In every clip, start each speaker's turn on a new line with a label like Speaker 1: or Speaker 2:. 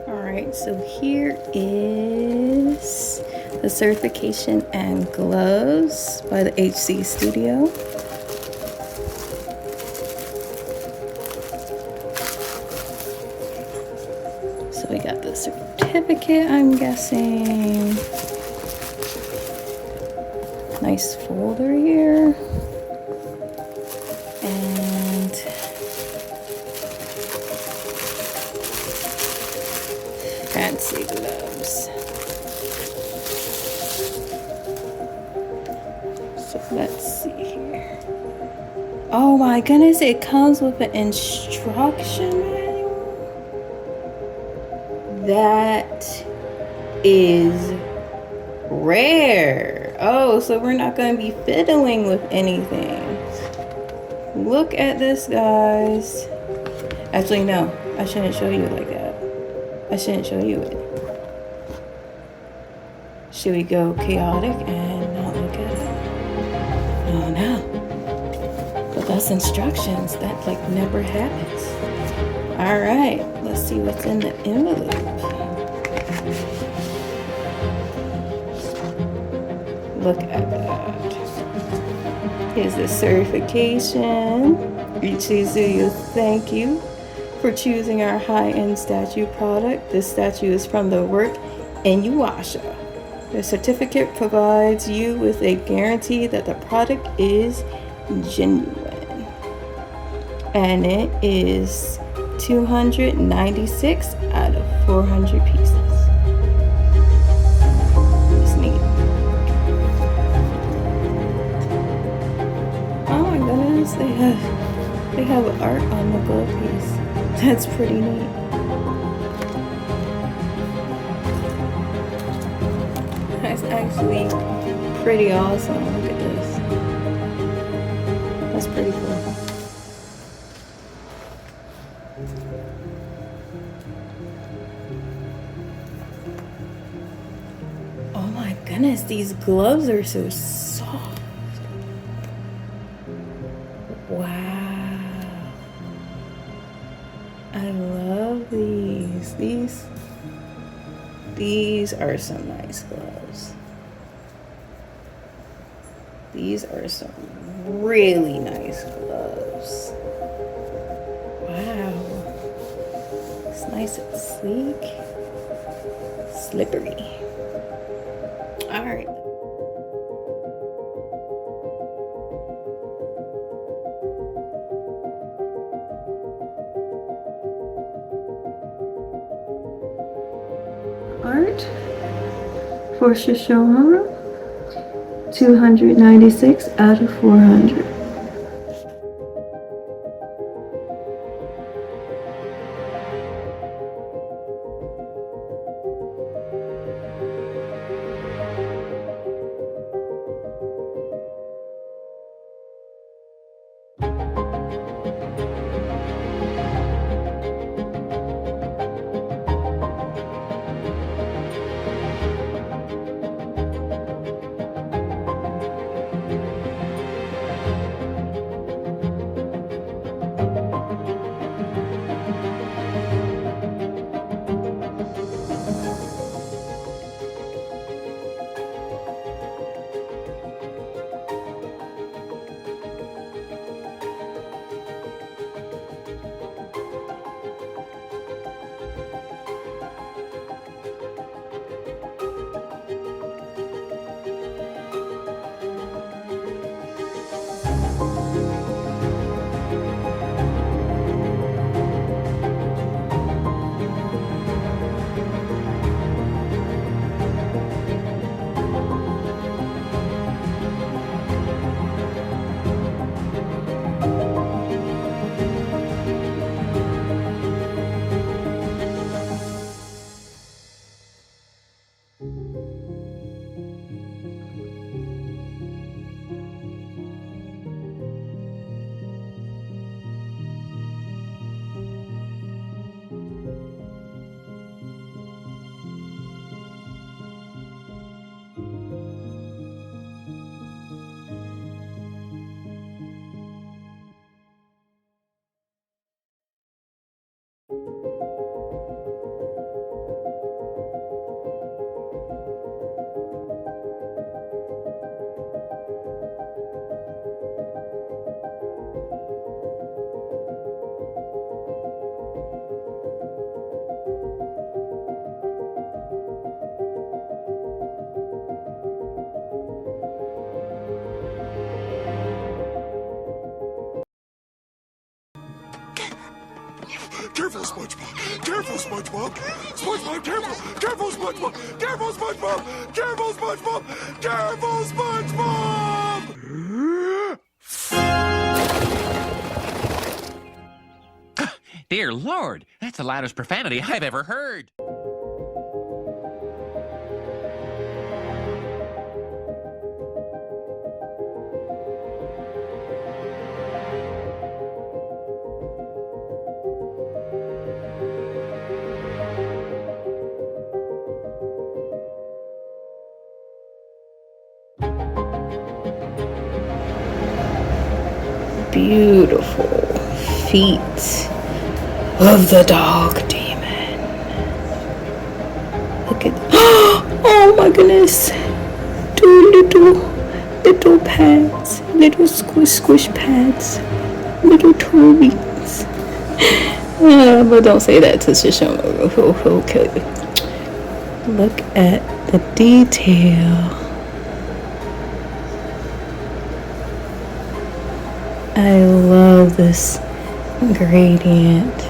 Speaker 1: Alright, so here is the certification and gloves by the HC Studio. So we got the certificate, I'm guessing. Nice folder here. And fancy gloves. So let's see here. Oh my goodness, it comes with an instruction manual. That is rare. Oh, so we're not going to be fiddling with anything. Look at this, guys. Actually, no, I shouldn't show you it like that. I shouldn't show you it. Should we go chaotic and not look at it? Oh no. But that's instructions. That like never happens. Alright, let's see what's in the envelope. Look at that. Here's the certification. Ichizu, thank you for choosing our high-end statue product. This statue is from the work in Yuasha. The certificate provides you with a guarantee that the product is genuine. And it is 296 out of 400 pieces. It's neat. Oh my goodness, they have art on the glove piece. That's pretty neat. That's actually pretty awesome. Look at this. That's pretty cool. Oh my goodness, these gloves are so soft. Wow. I love these. These are some nice gloves. These are some really nice gloves. Wow. It's nice and sleek. Slippery. All right. Art for Sesshomaru, 296 out of 400.
Speaker 2: Careful, SpongeBob! Careful, SpongeBob! SpongeBob, careful! Careful, SpongeBob! Careful, SpongeBob! Careful, SpongeBob! Careful, SpongeBob!
Speaker 3: Dear Lord, that's the loudest profanity I've ever heard.
Speaker 1: Beautiful feet of the dog demon. Look at oh my goodness. Two little pads, little squish pads, little toys. But don't say that to Sesshomaru. He'll kill you. Look at the detail. I love this gradient.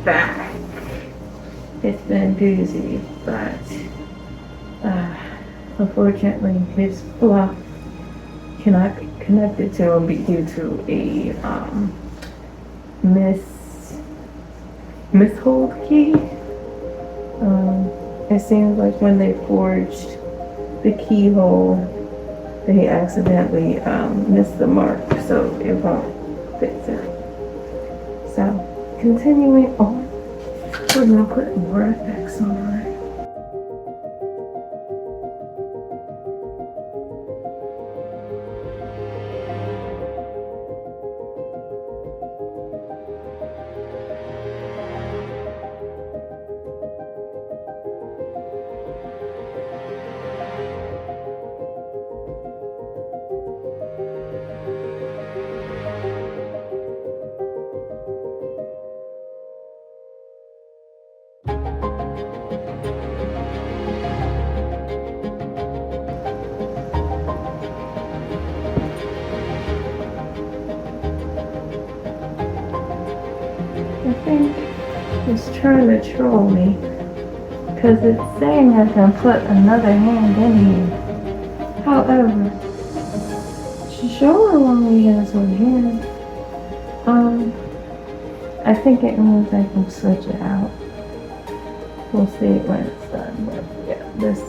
Speaker 1: Back. It's been doozy, but unfortunately his fluff cannot be connected to him due to a mishold key. It seems like when they forged the keyhole, they accidentally missed the mark, so it won't fix it. So continuing on, we're gonna put more effects on. think it's trying to troll me. Because it's saying I can put another hand in here. However, Sesshomaru only has one hand. I think it means I can switch it out. We'll see when it's done. But yeah, this.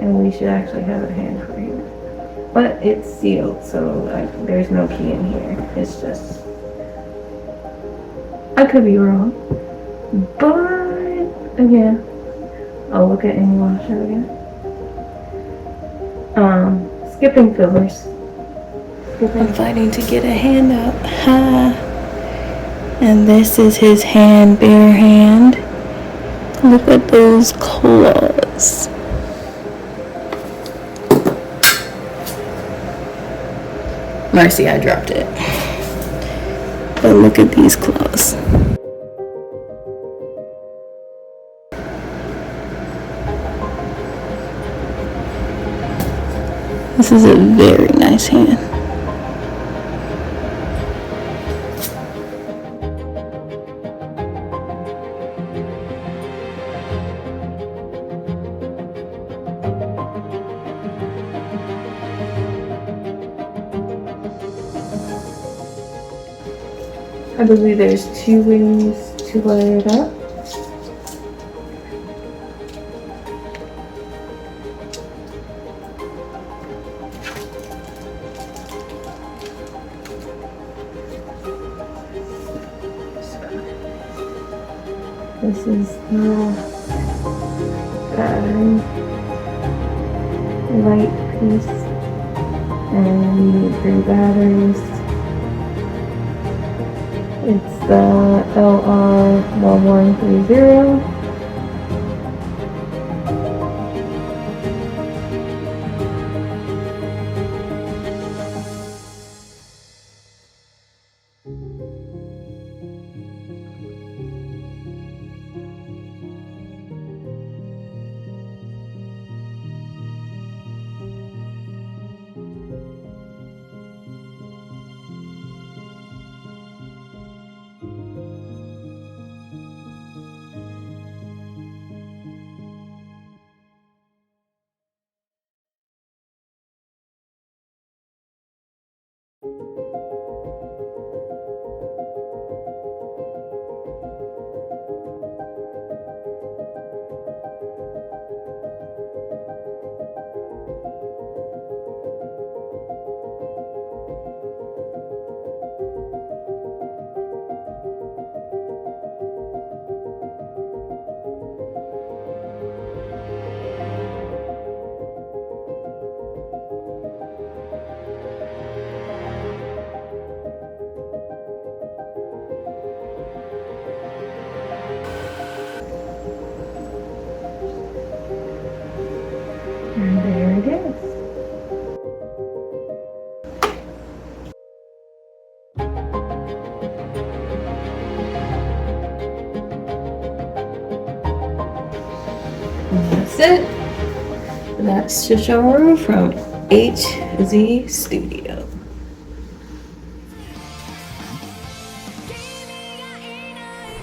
Speaker 1: And we should actually have a hand for him. But it's sealed, so there's no key in here. It's just... I could be wrong. But, again, I'll look at any washer again. Skipping fillers. I'm fighting to get a hand out. Ha! And this is his hand, bare hand. Look at those claws. Mercy, I dropped it. But look at these claws. This is a very nice hand. I believe there's 2 ways to wire it up. This is the battery light piece, and we need 3 batteries. It's the LR1130. And there it is. And that's it. That's Sesshomaru from HZ Studio.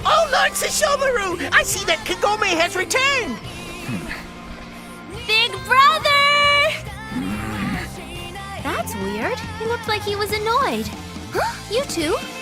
Speaker 4: Oh, Lord Sesshomaru! I see that Kagome has returned!
Speaker 5: Big brother! That's weird. He looked like he was annoyed. Huh? You two?